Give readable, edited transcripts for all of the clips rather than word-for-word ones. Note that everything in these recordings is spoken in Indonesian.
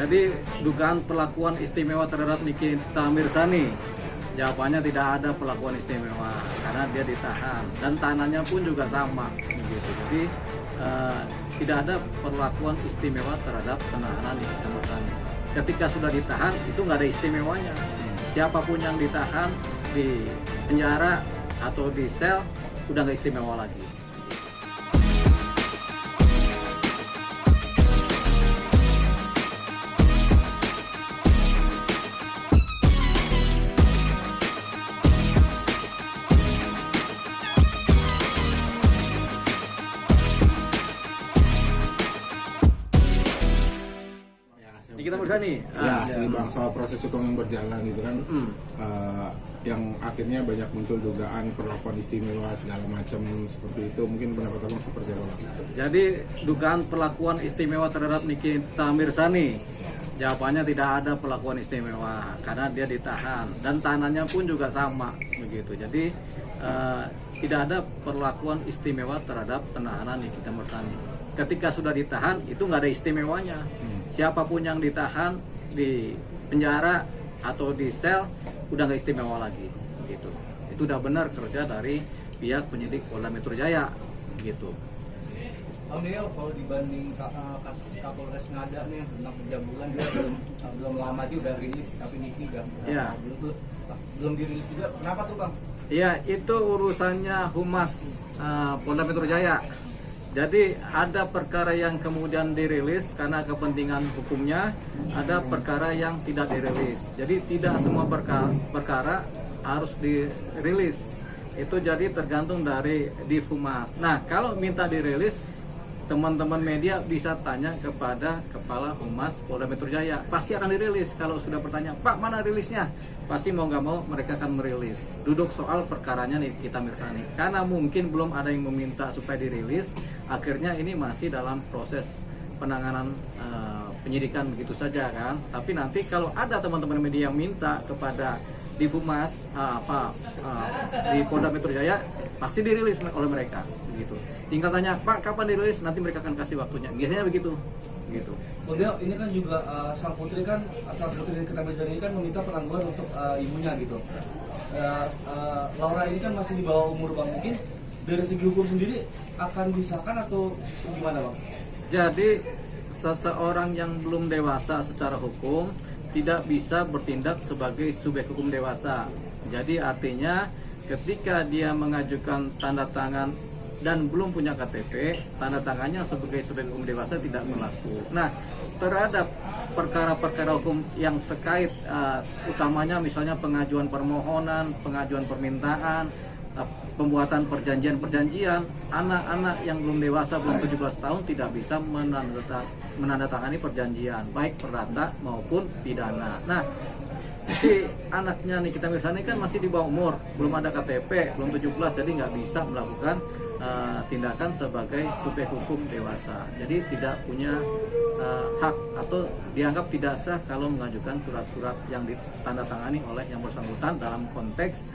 Jadi dugaan perlakuan istimewa terhadap Nikita Mirzani, jawabannya tidak ada perlakuan istimewa karena dia ditahan dan tahanannya pun juga sama begitu. Jadi tidak ada perlakuan istimewa terhadap penahanan Nikita Mirzani. Ketika sudah ditahan itu nggak ada istimewanya. Siapapun yang ditahan di penjara atau di sel udah nggak istimewa lagi. Nikita Mirzani. Ini bang, soal proses hukum yang berjalan gitu kan, yang akhirnya banyak muncul dugaan perlakuan istimewa segala macam seperti itu. Mungkin pendapat abang seperti apa? Jadi dugaan perlakuan istimewa terhadap Nikita Mirzani, jawabannya tidak ada perlakuan istimewa karena dia ditahan dan tahanannya pun juga sama begitu. Jadi tidak ada perlakuan istimewa terhadap penahanan Nikita Mirzani. Ketika sudah ditahan itu nggak ada istimewanya. Siapapun yang ditahan di penjara atau di sel udah nggak istimewa lagi gitu. Itu udah benar kerja dari pihak penyidik Polda Metro Jaya gitu. Bang Deo, kalau dibanding kasus Kapolres Ngada nih tentang pencabulan, dia belum lama juga udah rilis, tapi Nivi belum dirilis juga. Kenapa tuh bang? Iya, itu urusannya Humas Polda Metro Jaya. Jadi ada perkara yang kemudian dirilis karena kepentingan hukumnya, ada perkara yang tidak dirilis. Jadi tidak semua perkara harus dirilis. Itu jadi tergantung dari Div Humas. Nah, kalau minta dirilis, teman-teman media bisa tanya kepada Kepala Humas Polda Metro Jaya. Pasti akan dirilis. Kalau sudah bertanya, Pak mana rilisnya? Pasti mau nggak mau mereka akan merilis. Duduk soal perkaranya Nikita Mirzani. Karena mungkin belum ada yang meminta supaya dirilis, akhirnya ini masih dalam proses penanganan penyidikan begitu saja kan. Tapi nanti kalau ada teman-teman media yang minta kepada di Humas di Polda Metro Jaya, pasti dirilis oleh mereka begitu. Tinggal tanya, Pak kapan dirilis? Nanti mereka akan kasih waktunya. Biasanya begitu. Gitu. Bang Deo, ini kan juga sang putri Nikita Mirzani ini kan meminta penangguhan untuk ibunya gitu. Laura ini kan masih di bawah umur bang, mungkin dari segi hukum sendiri akan disahkan atau gimana bang? Jadi seseorang yang belum dewasa secara hukum tidak bisa bertindak sebagai subjek hukum dewasa. Jadi artinya ketika dia mengajukan tanda tangan dan belum punya KTP, tanda tangannya sebagai subjek hukum dewasa tidak berlaku. Nah, terhadap perkara-perkara hukum yang terkait, utamanya misalnya pengajuan permohonan, pengajuan permintaan, pembuatan perjanjian-perjanjian, anak-anak yang belum dewasa, belum 17 tahun tidak bisa menandatangani perjanjian, baik perdata maupun pidana. Nah, si anaknya Nikita Mirzani kan masih di bawah umur, belum ada KTP, belum 17, jadi nggak bisa melakukan tindakan sebagai subjek hukum dewasa. Jadi tidak punya hak atau dianggap tidak sah kalau mengajukan surat-surat yang ditandatangani oleh yang bersangkutan dalam konteks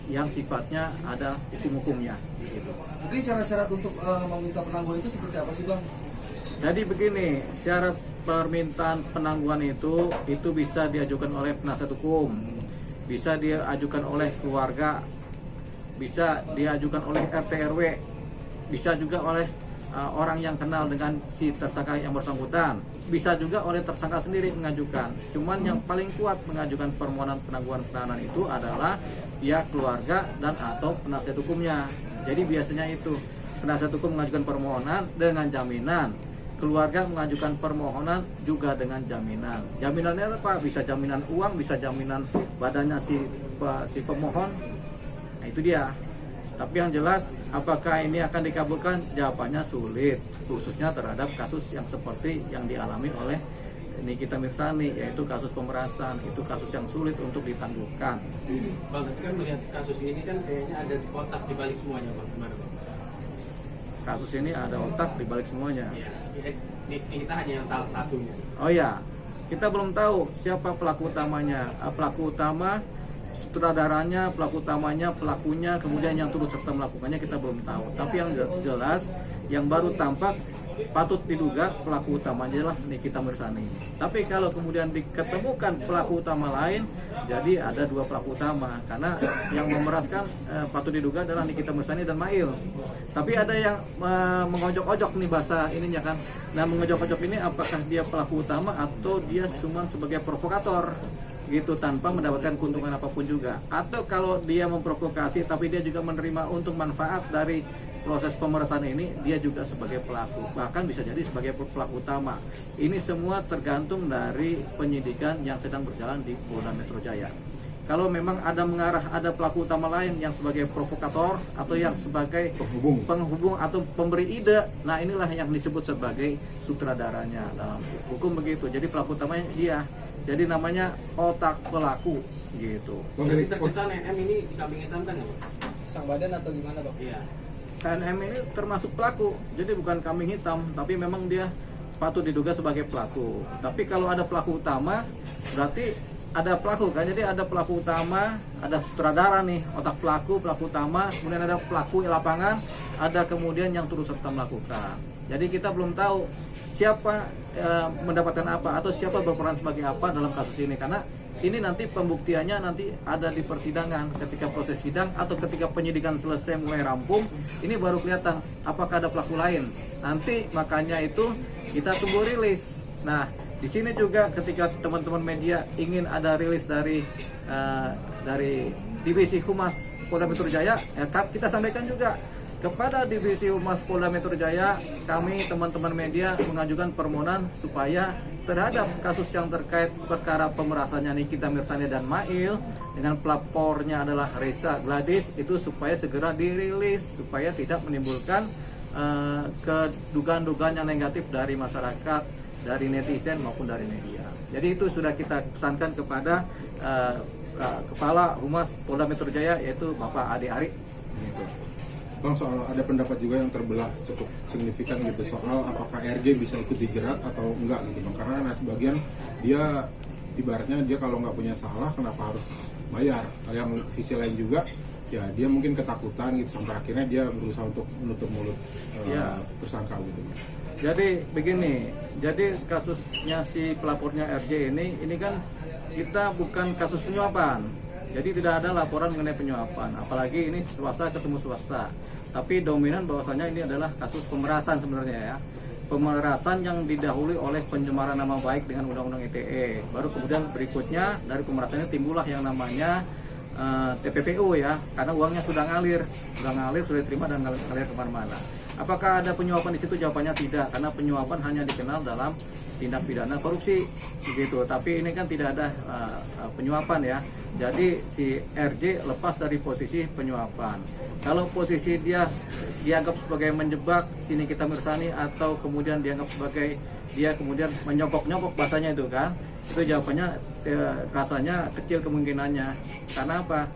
yang sifatnya ada hukum-hukumnya. Gitu. Mungkin syarat-syarat untuk meminta penangguhan itu seperti apa sih bang? Jadi begini, syarat permintaan penangguhan itu bisa diajukan oleh penasihat hukum, bisa diajukan oleh keluarga, bisa diajukan oleh RT RW, bisa juga oleh orang yang kenal dengan si tersangka yang bersangkutan, bisa juga oleh tersangka sendiri mengajukan. Cuman yang paling kuat mengajukan permohonan penangguhan penahanan itu adalah pihak keluarga dan atau penasihat hukumnya. Jadi biasanya itu penasihat hukum mengajukan permohonan dengan jaminan, keluarga mengajukan permohonan juga dengan jaminan. Jaminannya apa? Bisa jaminan uang, bisa jaminan badannya si pemohon. Nah, itu dia. Tapi yang jelas, apakah ini akan dikabulkan? Jawabannya sulit, khususnya terhadap kasus yang seperti yang dialami oleh Nikita Mirzani, yaitu kasus pemerasan. Itu kasus yang sulit untuk ditangguhkan. Bang, tapi kan melihat kasus ini kan kayaknya ada otak di balik semuanya, Bang. Gimana, Bang? Kasus ini ada otak di balik semuanya. Ya, kita hanya yang salah satunya. Oh ya, kita belum tahu siapa pelaku utamanya. Pelaku utama sutradaranya, pelaku utamanya, pelakunya, kemudian yang turut serta melakukannya kita belum tahu. Tapi yang jelas, yang baru tampak patut diduga pelaku utamanya adalah Nikita Mirzani. Tapi kalau kemudian diketemukan pelaku utama lain, jadi ada 2 pelaku utama. Karena yang memeraskan patut diduga adalah Nikita Mirzani dan Mail. Tapi ada yang mengojok-ojok nih bahasa ininya kan. Nah, mengojok-ojok ini apakah dia pelaku utama atau dia cuma sebagai provokator gitu tanpa mendapatkan keuntungan apapun juga, atau kalau dia memprovokasi tapi dia juga menerima untung manfaat dari proses pemerasan ini, dia juga sebagai pelaku, bahkan bisa jadi sebagai pelaku utama. Ini semua tergantung dari penyidikan yang sedang berjalan di Polda Metro Jaya. Kalau memang ada mengarah ada pelaku utama lain yang sebagai provokator atau yang sebagai penghubung atau pemberi ide, nah inilah yang disebut sebagai sutradaranya dalam hukum begitu. Jadi pelaku utamanya dia. Jadi namanya otak pelaku gitu. Jadi terkesan NM ini dikambing hitamkan nggak Pak? Sang badan atau gimana Bang? Iya. NM ini termasuk pelaku, jadi bukan kambing hitam, tapi memang dia patut diduga sebagai pelaku. Tapi kalau ada pelaku utama, berarti ada pelaku kan? Jadi ada pelaku utama, ada sutradara nih, otak pelaku utama, kemudian ada pelaku lapangan, ada kemudian yang turut serta melakukan. Jadi kita belum tahu siapa mendapatkan apa atau siapa berperan sebagai apa dalam kasus ini, karena ini nanti pembuktiannya nanti ada di persidangan, ketika proses sidang atau ketika penyidikan selesai mulai rampung, ini baru kelihatan apakah ada pelaku lain. Nanti makanya itu kita tunggu rilis. Nah, di sini juga ketika teman-teman media ingin ada rilis dari Divisi Humas Polda Metro Jaya, kita sampaikan juga kepada Divisi Humas Polda Metro Jaya, kami teman-teman media mengajukan permohonan supaya terhadap kasus yang terkait perkara pemerasannya Nikita Mirzani dan Mail dengan pelapornya adalah Reza Gladys itu supaya segera dirilis supaya tidak menimbulkan kedugaan-dugaan yang negatif dari masyarakat, dari netizen maupun dari media. Jadi itu sudah kita pesankan kepada Kepala Humas Polda Metro Jaya, yaitu Bapak Ade Ari. Gitu. Bang, soal ada pendapat juga yang terbelah cukup signifikan gitu soal apakah RJ bisa ikut dijerat atau enggak gitu Bang, karena sebagian dia ibaratnya dia kalau nggak punya salah kenapa harus bayar. Yang sisi lain juga ya dia mungkin ketakutan gitu sampai akhirnya dia berusaha untuk menutup mulut tersangka gitu. Jadi begini, jadi kasusnya si pelapornya RJ ini kan kita bukan kasus penyuapan. Jadi tidak ada laporan mengenai penyuapan, apalagi ini swasta ketemu swasta. Tapi dominan bahwasanya ini adalah kasus pemerasan sebenarnya ya. Pemerasan yang didahului oleh pencemaran nama baik dengan Undang-Undang ITE. Baru kemudian berikutnya dari pemerasannya timbullah yang namanya TPPU ya, karena uangnya sudah ngalir, sudah diterima dan ngalir kemana-mana. Apakah ada penyuapan di situ? Jawabannya tidak, karena penyuapan hanya dikenal dalam tindak pidana korupsi, begitu. Tapi ini kan tidak ada penyuapan ya. Jadi si RJ lepas dari posisi penyuapan. Kalau posisi dia dianggap sebagai menjebak si Nikita Mirzani atau kemudian dianggap sebagai dia kemudian menyogok-nyogok bahasanya itu kan, itu jawabannya rasanya kecil kemungkinannya. Karena apa?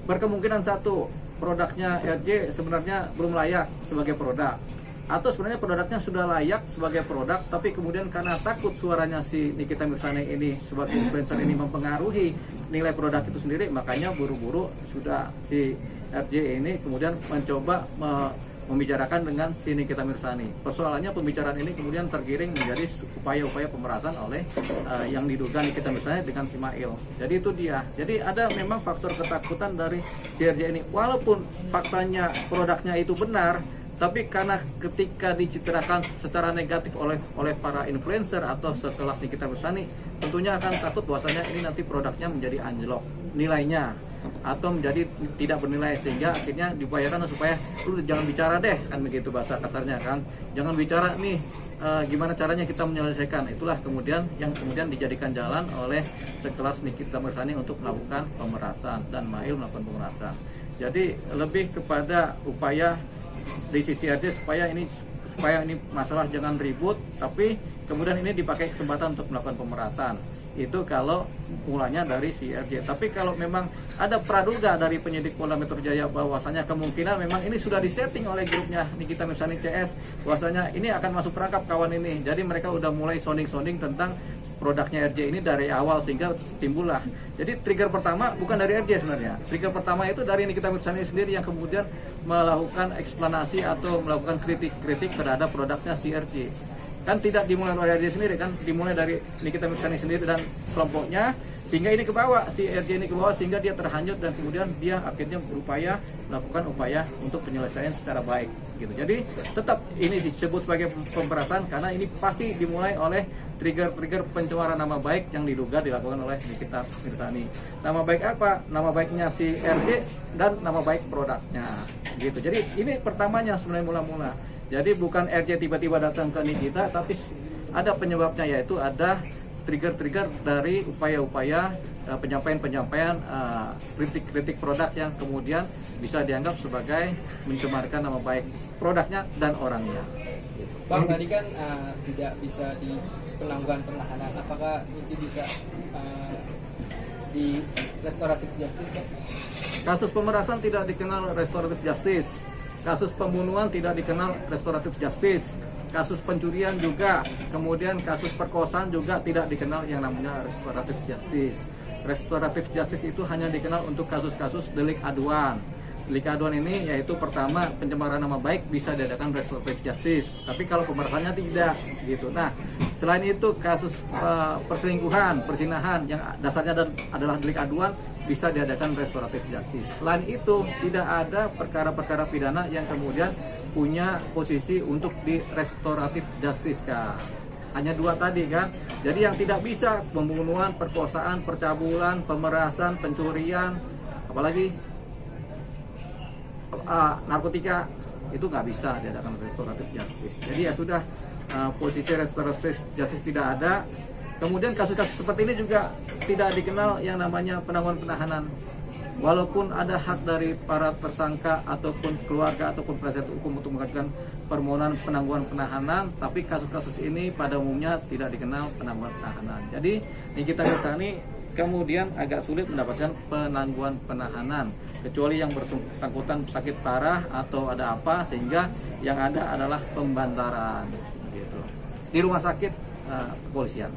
Berkemungkinan satu, produknya RJ sebenarnya belum layak sebagai produk, atau sebenarnya produknya sudah layak sebagai produk, tapi kemudian karena takut suaranya si Nikita Mirzani ini sebagai influencer ini mempengaruhi nilai produk itu sendiri, makanya buru-buru sudah si RJ ini kemudian mencoba membicarakan dengan si Nikita Mirzani. Persoalannya pembicaraan ini kemudian tergiring menjadi upaya-upaya pemerasan oleh yang diduga Nikita Mirzani dengan si Mail. Jadi itu dia. Jadi ada memang faktor ketakutan dari si RJ ini. Walaupun faktanya produknya itu benar, tapi karena ketika dicitrakan secara negatif oleh para influencer atau sekelas Nikita Mirzani, tentunya akan takut bahwasanya ini nanti produknya menjadi anjlok nilainya atau menjadi tidak bernilai, sehingga akhirnya dibayarkan supaya lu jangan bicara deh, kan begitu bahasa kasarnya kan, jangan bicara nih gimana caranya kita menyelesaikan. Itulah kemudian yang kemudian dijadikan jalan oleh sekelas Nikita Mirzani untuk melakukan pemerasan dan Mail melakukan pemerasan. Jadi lebih kepada upaya di sisi RJ supaya ini masalah jangan ribut, tapi kemudian ini dipakai kesempatan untuk melakukan pemerasan. Itu kalau mulanya dari si RJ. Tapi kalau memang ada praduga dari penyidik Polda Metro Jaya bahwasanya kemungkinan memang ini sudah disetting oleh grupnya Nikita Mirzani CS, bahwasanya ini akan masuk perangkap kawan ini. Jadi mereka udah mulai sounding tentang produknya RJ ini dari awal sehingga timbullah. Jadi trigger pertama bukan dari RJ sebenarnya. Trigger pertama itu dari Nikita Mirzani sendiri yang kemudian melakukan eksplanasi atau melakukan kritik-kritik terhadap produknya si RJ. Kan tidak dimulai oleh RJ sendiri kan, dimulai dari Nikita Mirzani sendiri dan kelompoknya, sehingga ini ke bawah, si RJ ini ke bawah sehingga dia terhanyut dan kemudian dia akhirnya berupaya melakukan upaya untuk penyelesaian secara baik gitu. Jadi tetap ini disebut sebagai pemerasan karena ini pasti dimulai oleh trigger-trigger pencemaran nama baik yang diduga dilakukan oleh Nikita Mirzani. Nama baik apa? Nama baiknya si RJ dan nama baik produknya gitu. Jadi ini pertamanya sebenarnya mula-mula. Jadi bukan RJ tiba-tiba datang ke Nikita, tapi ada penyebabnya, yaitu ada trigger-trigger dari upaya-upaya penyampaian-penyampaian kritik-kritik produk yang kemudian bisa dianggap sebagai mencemarkan nama baik produknya dan orangnya. Bang, tadi kan tidak bisa di penangguhan penahanan, apakah itu bisa di restoratif justice kan? Kasus pemerasan tidak dikenal restoratif justice, kasus pembunuhan tidak dikenal restoratif justice, kasus pencurian juga, kemudian kasus perkosaan juga tidak dikenal yang namanya restoratif justice. Restoratif justice itu hanya dikenal untuk kasus-kasus delik aduan. Delik aduan ini yaitu pertama pencemaran nama baik bisa diadakan restoratif justice, tapi kalau pemerasannya tidak gitu. Nah, selain itu kasus perselingkuhan, perzinahan yang dasarnya adalah delik aduan bisa diadakan restoratif justice. Selain itu tidak ada perkara-perkara pidana yang kemudian punya posisi untuk di restoratif justice kan. Hanya dua tadi kan. Jadi yang tidak bisa pembunuhan, perkosaan, percabulan, pemerasan, pencurian, apalagi narkotika itu nggak bisa diadakan restoratif justice. Jadi ya sudah, posisi restoratif justice tidak ada. Kemudian kasus-kasus seperti ini juga tidak dikenal yang namanya penangguhan penahanan. Walaupun ada hak dari para tersangka ataupun keluarga ataupun penasihat hukum untuk mengajukan permohonan penangguhan penahanan, tapi kasus-kasus ini pada umumnya tidak dikenal penangguhan penahanan. Jadi Nikita Mirzani kemudian agak sulit mendapatkan penangguhan penahanan, kecuali yang bersangkutan sakit parah atau ada apa, sehingga yang ada adalah pembantaran gitu di rumah sakit kepolisian.